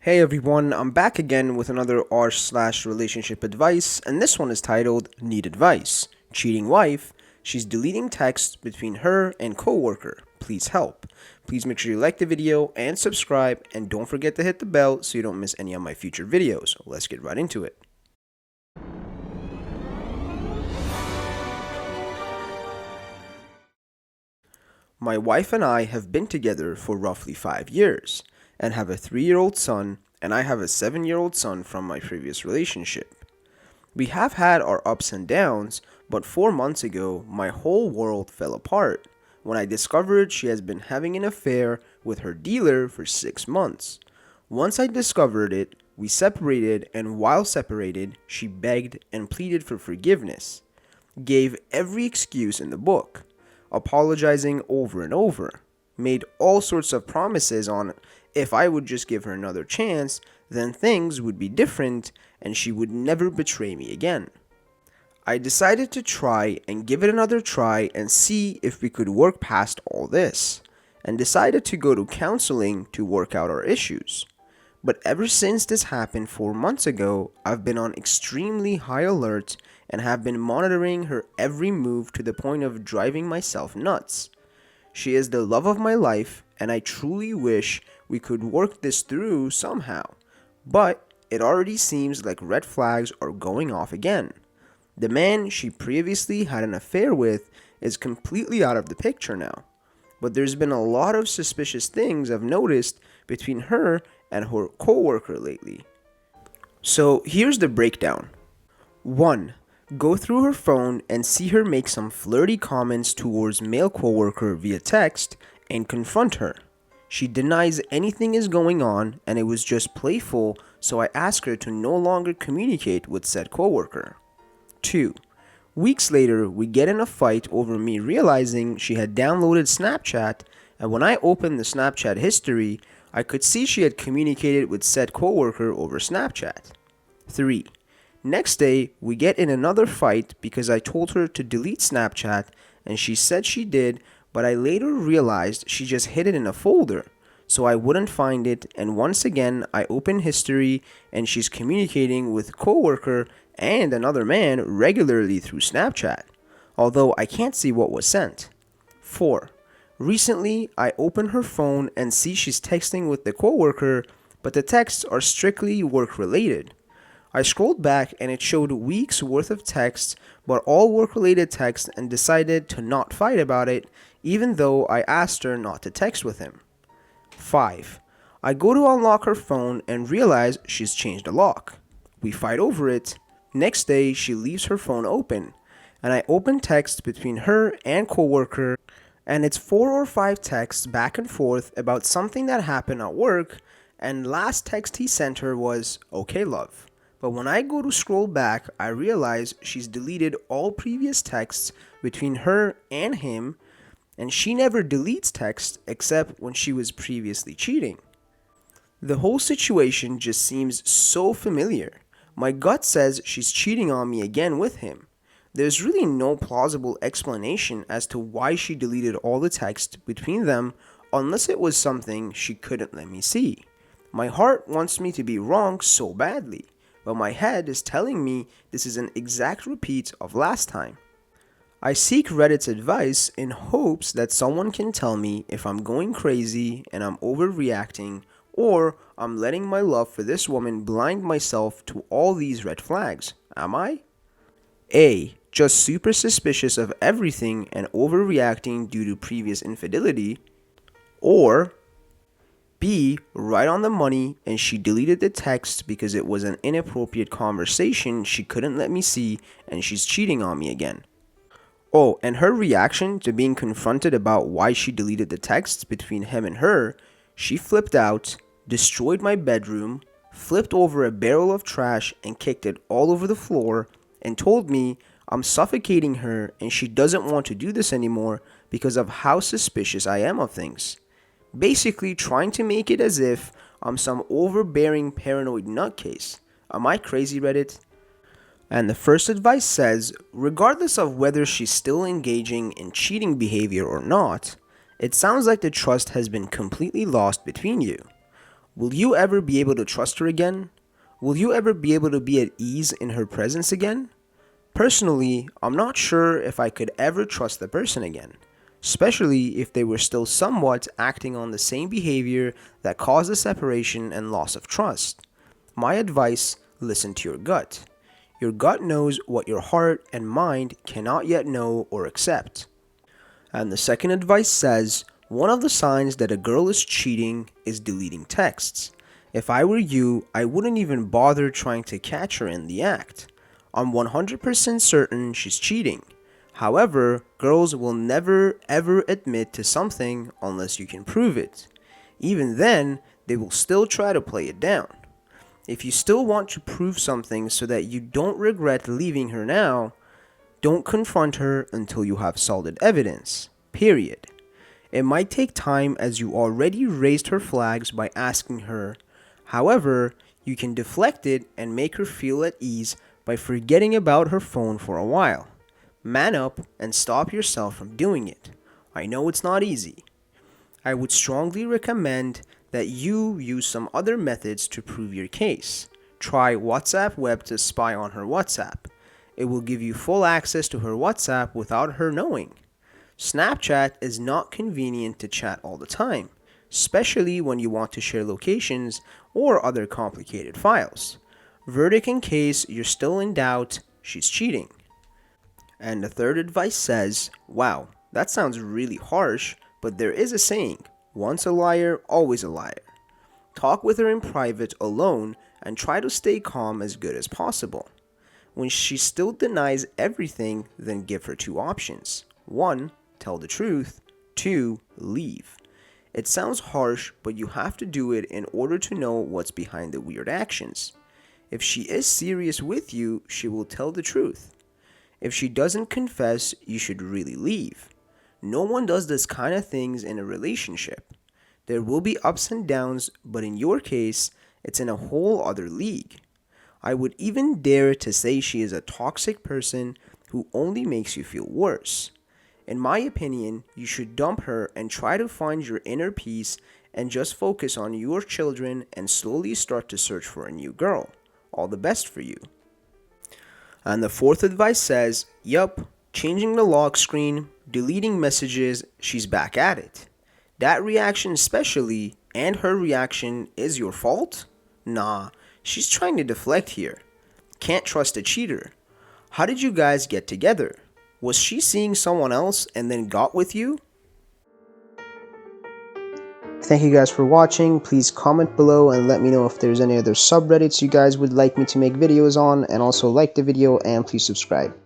Hey everyone, I'm back again with another r/relationship advice, and this one is titled Need Advice. Cheating wife, she's deleting texts between her and coworker. Please help. Please make sure you like the video and subscribe, and don't forget to hit the bell so you don't miss any of my future videos. Let's get right into it. My wife and I have been together for roughly 5 years and have a 3-year-old son, and I have a 7-year-old son from my previous relationship. We have had our ups and downs, but 4 months ago, my whole world fell apart when I discovered she has been having an affair with her dealer for 6 months. Once I discovered it, we separated, and while separated, she begged and pleaded for forgiveness, gave every excuse in the book, apologizing over and over, made all sorts of promises on if I would just give her another chance, then things would be different and she would never betray me again. I decided to try and give it another try and see if we could work past all this, and decided to go to counseling to work out our issues. But ever since this happened 4 months ago, I've been on extremely high alert and have been monitoring her every move to the point of driving myself nuts. She is the love of my life, and I truly wish we could work this through somehow. But it already seems like red flags are going off again. The man she previously had an affair with is completely out of the picture now. But there's been a lot of suspicious things I've noticed between her and her coworker lately. So here's the breakdown. 1. Go through her phone and see her make some flirty comments towards male coworker via text and confront her. She denies anything is going on and it was just playful, so I ask her to no longer communicate with said coworker. 2. Weeks later, we get in a fight over me realizing she had downloaded Snapchat, and when I opened the Snapchat history, I could see she had communicated with said coworker over Snapchat. 3. Next day, we get in another fight because I told her to delete Snapchat and she said she did, but I later realized she just hid it in a folder, so I wouldn't find it, and once again I open history and she's communicating with coworker and another man regularly through Snapchat, although I can't see what was sent. 4. Recently, I open her phone and see she's texting with the coworker, but the texts are strictly work-related. I scrolled back and it showed weeks worth of texts, but all work-related texts, and decided to not fight about it, even though I asked her not to text with him. 5. I go to unlock her phone and realize she's changed the lock. We fight over it. Next day, she leaves her phone open, and I open texts between her and coworker, and it's 4 or 5 texts back and forth about something that happened at work, and last text he sent her was, "Okay, love." But when I go to scroll back, I realize she's deleted all previous texts between her and him, and she never deletes texts except when she was previously cheating. The whole situation just seems so familiar. My gut says she's cheating on me again with him. There's really no plausible explanation as to why she deleted all the text between them unless it was something she couldn't let me see. My heart wants me to be wrong so badly, but my head is telling me this is an exact repeat of last time. I seek Reddit's advice in hopes that someone can tell me if I'm going crazy and I'm overreacting, or I'm letting my love for this woman blind myself to all these red flags. Am I? A. Just super suspicious of everything and overreacting due to previous infidelity, or B. Right on the money and she deleted the text because it was an inappropriate conversation she couldn't let me see and she's cheating on me again. Oh, and her reaction to being confronted about why she deleted the texts between him and her, she flipped out, destroyed my bedroom, flipped over a barrel of trash and kicked it all over the floor, and told me I'm suffocating her and she doesn't want to do this anymore because of how suspicious I am of things. Basically trying to make it as if I'm some overbearing paranoid nutcase. Am I crazy, Reddit? And the first advice says, regardless of whether she's still engaging in cheating behavior or not, it sounds like the trust has been completely lost between you. Will you ever be able to trust her again? Will you ever be able to be at ease in her presence again? Personally, I'm not sure if I could ever trust the person again, especially if they were still somewhat acting on the same behavior that caused the separation and loss of trust. My advice: listen to your gut. Your gut knows what your heart and mind cannot yet know or accept. And the second advice says, one of the signs that a girl is cheating is deleting texts. If I were you, I wouldn't even bother trying to catch her in the act. I'm 100% certain she's cheating. However, girls will never ever admit to something unless you can prove it. Even then, they will still try to play it down. If you still want to prove something so that you don't regret leaving her now, don't confront her until you have solid evidence. Period. It might take time as you already raised her flags by asking her. However, you can deflect it and make her feel at ease by forgetting about her phone for a while. Man up and stop yourself from doing it. I know it's not easy. I would strongly recommend that you use some other methods to prove your case. Try WhatsApp Web to spy on her WhatsApp. It will give you full access to her WhatsApp without her knowing. Snapchat is not convenient to chat all the time, especially when you want to share locations or other complicated files. Verdict in case you're still in doubt, she's cheating. And the third advice says, wow, that sounds really harsh, but there is a saying, once a liar, always a liar. Talk with her in private alone and try to stay calm as good as possible. When she still denies everything, then give her two options. 1. Tell the truth. 2. Leave. It sounds harsh, but you have to do it in order to know what's behind the weird actions. If she is serious with you, she will tell the truth. If she doesn't confess, you should really leave. No one does this kind of things in a relationship. There will be ups and downs, but in your case, it's in a whole other league. I would even dare to say she is a toxic person who only makes you feel worse. In my opinion, you should dump her and try to find your inner peace and just focus on your children and slowly start to search for a new girl. All the best for you. And the fourth advice says, yup, changing the lock screen, deleting messages, she's back at it. That reaction especially, and her reaction, is your fault? Nah, she's trying to deflect here. Can't trust a cheater. How did you guys get together? Was she seeing someone else and then got with you? Thank you guys for watching. Please comment below and let me know if there's any other subreddits you guys would like me to make videos on, and also like the video and please subscribe.